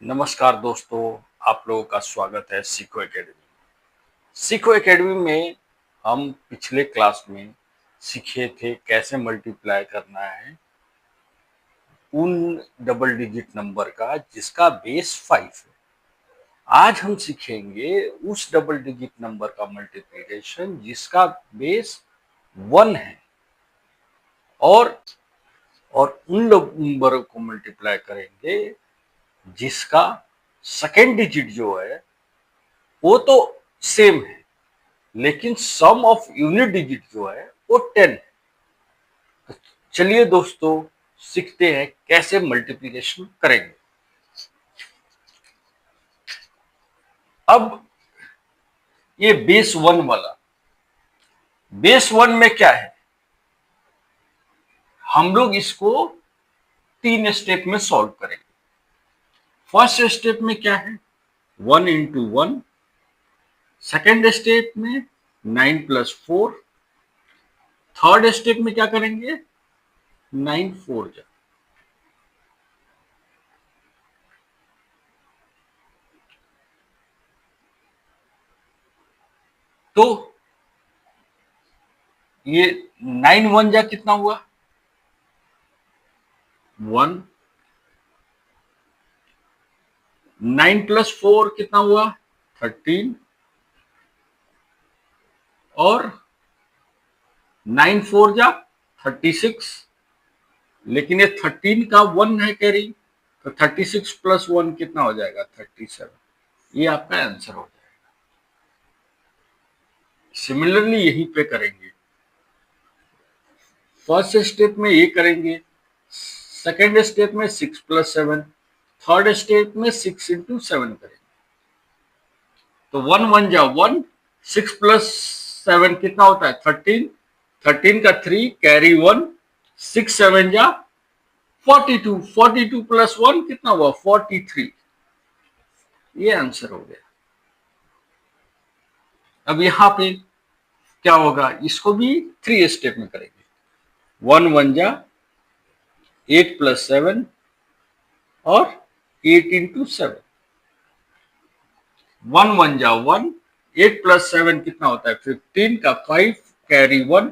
नमस्कार दोस्तों, आप लोगों का स्वागत है सीखो एकेडमी। सीखो एकेडमी में हम पिछले क्लास में सीखे थे कैसे मल्टीप्लाई करना है उन डबल डिजिट नंबर का जिसका बेस 5 है। आज हम सीखेंगे उस डबल डिजिट नंबर का मल्टीप्लिकेशन जिसका बेस 1 है और उन नंबरों को मल्टीप्लाई करेंगे जिसका सेकेंड डिजिट जो है वो तो सेम है, लेकिन सम ऑफ यूनिट डिजिट जो है वो 10 है। तो चलिए दोस्तों, सीखते हैं कैसे मल्टीप्लिकेशन करेंगे। अब ये बेस 1 वाला, बेस 1 में क्या है, हम लोग इसको 3 स्टेप में सॉल्व करेंगे। फर्स्ट स्टेप में क्या है, 1 इंटू 1। सेकेंड स्टेप में 9 प्लस 4। थर्ड स्टेप में क्या करेंगे, 9 4 जा। तो ये 9 1 जा कितना हुआ, 1। 9 प्लस 4 कितना हुआ, 13। और 9 4 जा 36, लेकिन ये 13 का 1 है कैरी, तो 36 प्लस 1 कितना हो जाएगा, 37। ये आपका आंसर हो जाएगा। सिमिलरली यहीं पे करेंगे। फर्स्ट स्टेप में ये करेंगे, सेकेंड स्टेप में 6 प्लस 7, थर्ड स्टेप में 6 इंटू 7 करेंगे। तो 1 1 जा 1, 6 प्लस 7 कितना होता है, 13। 13 का 3 कैरी 1, 6 7 जा 42। 42 प्लस 1 कितना हुआ, 43। ये आंसर हो गया। अब यहां पे क्या होगा, इसको भी 3 स्टेप में करेंगे। 1 1 जा 8 प्लस 7 और 8 इंटू 7। 1 1 जा 1, 8 प्लस 7 कितना होता है, 15 का 5 कैरी 1,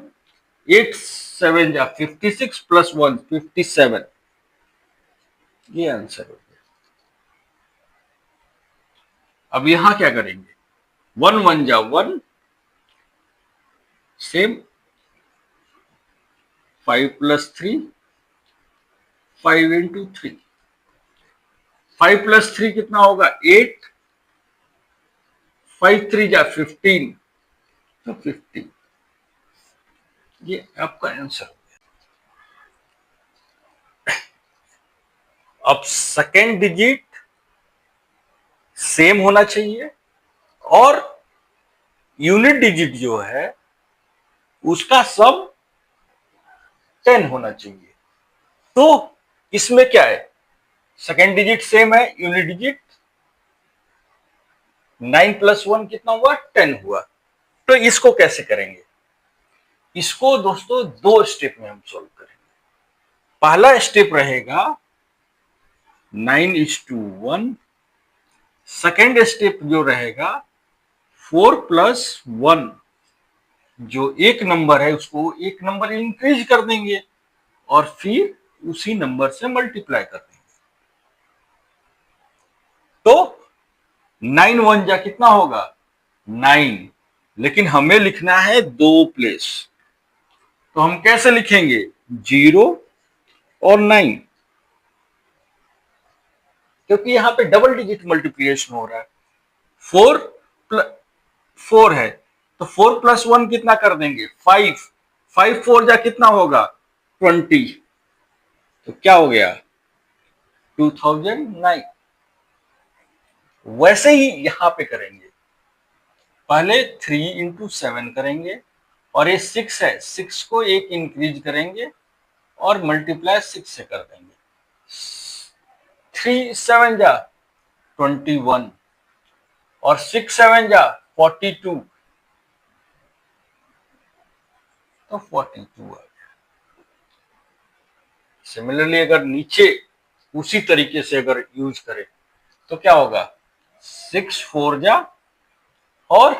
8 7 जा 56 प्लस 1 57। ये आंसर हो गया। अब यहां क्या करेंगे, 1 1 जा 1, सेम 5 प्लस 3, 5 इंटू 3। 5 प्लस 3 कितना होगा, 8। 5 3 जा 15, तो 50। ये आपका आंसर हो गया। अब सेकेंड डिजिट सेम होना चाहिए और यूनिट डिजिट जो है उसका सम 10 होना चाहिए। तो इसमें क्या है, सेकेंड डिजिट सेम है, यूनिट डिजिट 9 प्लस 1 कितना हुआ, 10 हुआ। तो इसको कैसे करेंगे, इसको दोस्तों 2 स्टेप में हम सॉल्व करेंगे। पहला स्टेप रहेगा 9:1। सेकेंड स्टेप जो रहेगा 4 प्लस 1, जो एक नंबर है उसको एक नंबर इंक्रीज कर देंगे और फिर उसी नंबर से मल्टीप्लाई कर देंगे। तो 9 1 जा कितना होगा, 9, लेकिन हमें लिखना है 2 प्लेस। तो हम कैसे लिखेंगे, 0 और 9, क्योंकि यहां पे डबल डिजिट मल्टीप्लिकेशन हो रहा है। 4 4 है तो 4 प्लस 1 कितना कर देंगे, 5। 5 4 जा कितना होगा, 20। तो क्या हो गया, 2009। वैसे ही यहां पे करेंगे, पहले 3 इंटू 7 करेंगे और ये 6 है, 6 को एक इंक्रीज करेंगे और मल्टीप्लाई 6 से कर देंगे। 3 7 जा 21 और 6 7 जा 42, तो 42 आ गया। सिमिलरली अगर नीचे उसी तरीके से अगर यूज करें तो क्या होगा 6 4 जा और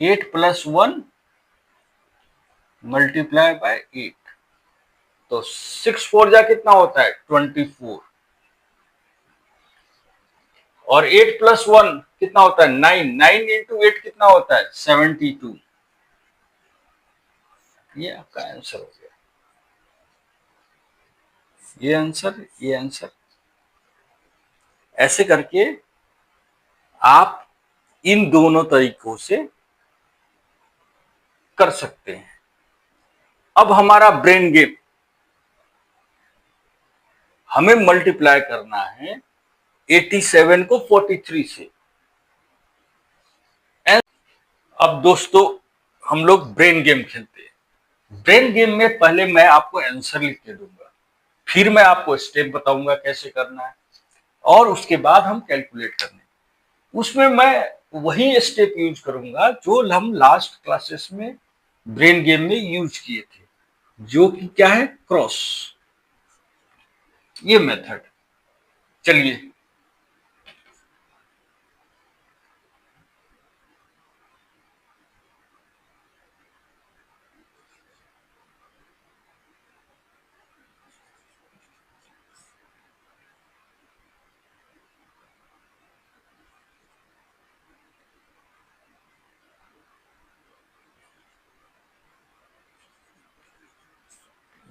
8 + 1 मल्टीप्लाई बाय 8, तो 6 4 जा कितना होता है 24 और 8 + 1 कितना होता है 9, 9 × 8 कितना होता है 72। ये आपका आंसर हो गया, ये आंसर, ये आंसर। ऐसे करके आप इन दोनों तरीकों से कर सकते हैं। अब हमारा ब्रेन गेम, हमें मल्टीप्लाई करना है 87 को 43 से। अब दोस्तों हम लोग ब्रेन गेम खेलते हैं। ब्रेन गेम में पहले मैं आपको आंसर लिख के दूंगा, फिर मैं आपको स्टेप बताऊंगा कैसे करना है, और उसके बाद हम कैलकुलेट करने। उसमें मैं वही स्टेप यूज करूंगा जो हम लास्ट क्लासेस में ब्रेन गेम में यूज किए थे, जो कि क्या है क्रॉस, ये मेथड। चलिए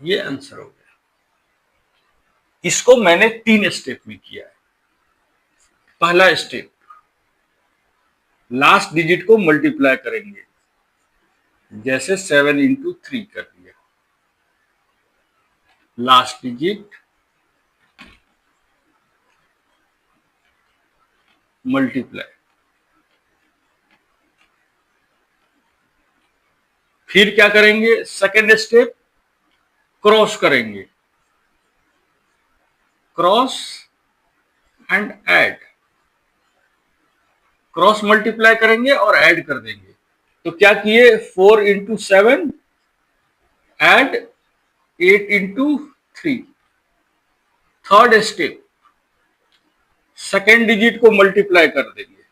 ये आंसर हो गया। इसको मैंने 3 स्टेप में किया है। पहला स्टेप, लास्ट डिजिट को मल्टीप्लाई करेंगे, जैसे 7 × 3 कर दिया, लास्ट डिजिट मल्टीप्लाई। फिर क्या करेंगे, सेकेंड स्टेप क्रॉस करेंगे, cross and add, cross multiply करेंगे और ऐड कर देंगे। तो क्या किए 4 × 7 add 8 × 3। Third step, second digit को मल्टीप्लाई कर देंगे,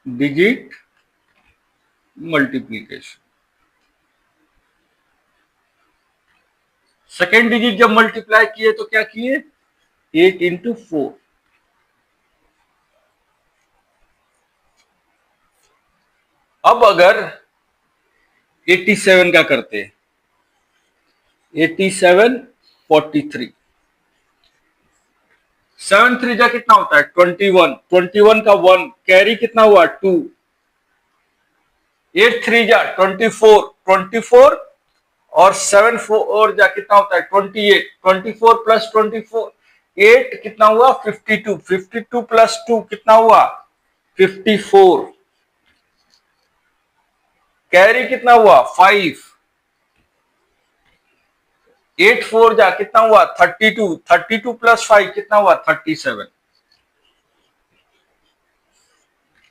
डिजिट मल्टीप्लीकेशन। सेकेंड डिजिट जब मल्टीप्लाई किए तो क्या किए 8 × 4। अब अगर 87 का करते हैं, 87 43, 7 3 जा कितना होता है 21, 21 का 1 कैरी कितना हुआ 2, 8 3 जा 24, 24 और 7 4 जा कितना होता है 28, 24 + 24 8 कितना हुआ 52, 52 + 2 कितना हुआ 54, कैरी कितना हुआ 5, 8 4 जा कितना हुआ 32, 32 + 5 कितना हुआ 37।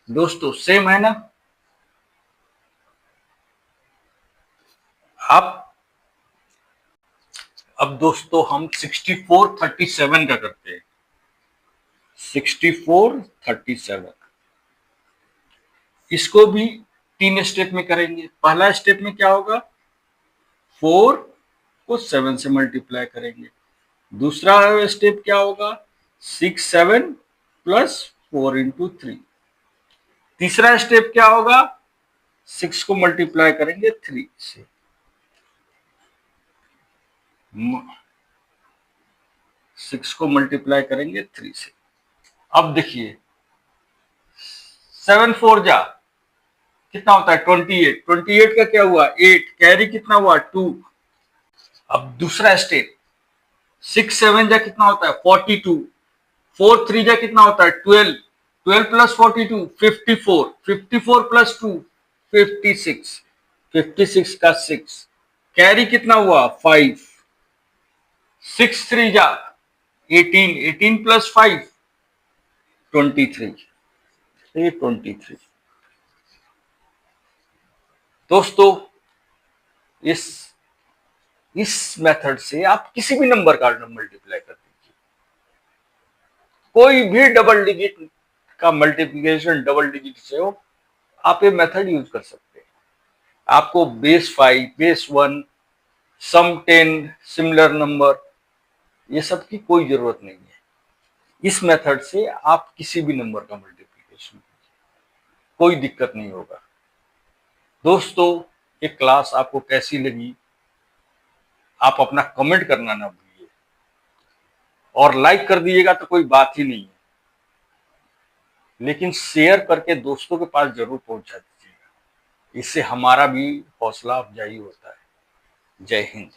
दोस्तों सेम है ना। आप अब दोस्तों हम 64 37 का करते हैं, 64 37। इसको भी 3 स्टेप में करेंगे। पहला स्टेप में क्या होगा 4 को 7 से मल्टीप्लाई करेंगे। दूसरा स्टेप क्या होगा 6 7 + 4 × 3। तीसरा स्टेप क्या होगा 6 को मल्टीप्लाई करेंगे 3 से, 6 को मल्टीप्लाई करेंगे 3 से। अब देखिए 7 4 जा कितना होता है 28, 28 का क्या हुआ 8, कैरी कितना हुआ 2। अब दूसरा स्टेप 6 7 जा कितना होता है 42, 4 3 जा कितना होता है 12, 12 + 42 54, 54 + 2 56, 56 का 6 कैरी कितना हुआ 5, 6 3 जा 18, 18 + 5 23, ये 23। दोस्तों इस इस मेथड से आप किसी भी नंबर का मल्टीप्लाई कर दीजिए। कोई भी डबल डिजिट का मल्टीप्लिकेशन डबल डिजिट से हो, आप ये मेथड यूज कर सकते हैं। आपको बेस 5, बेस 1, सम 10, सिमिलर नंबर, ये सब की कोई जरूरत नहीं है। इस मेथड से आप किसी भी नंबर का मल्टीप्लिकेशन कीजिए, कोई दिक्कत नहीं होगा। दोस्तों, ये क्लास आपको कैसी लगी, आप अपना कमेंट करना ना भूलिए, और लाइक कर दीजिएगा तो कोई बात ही नहीं है, लेकिन शेयर करके दोस्तों के पास जरूर पहुंचा दीजिएगा। इससे हमारा भी हौसला अफजाई होता है। जय हिंद।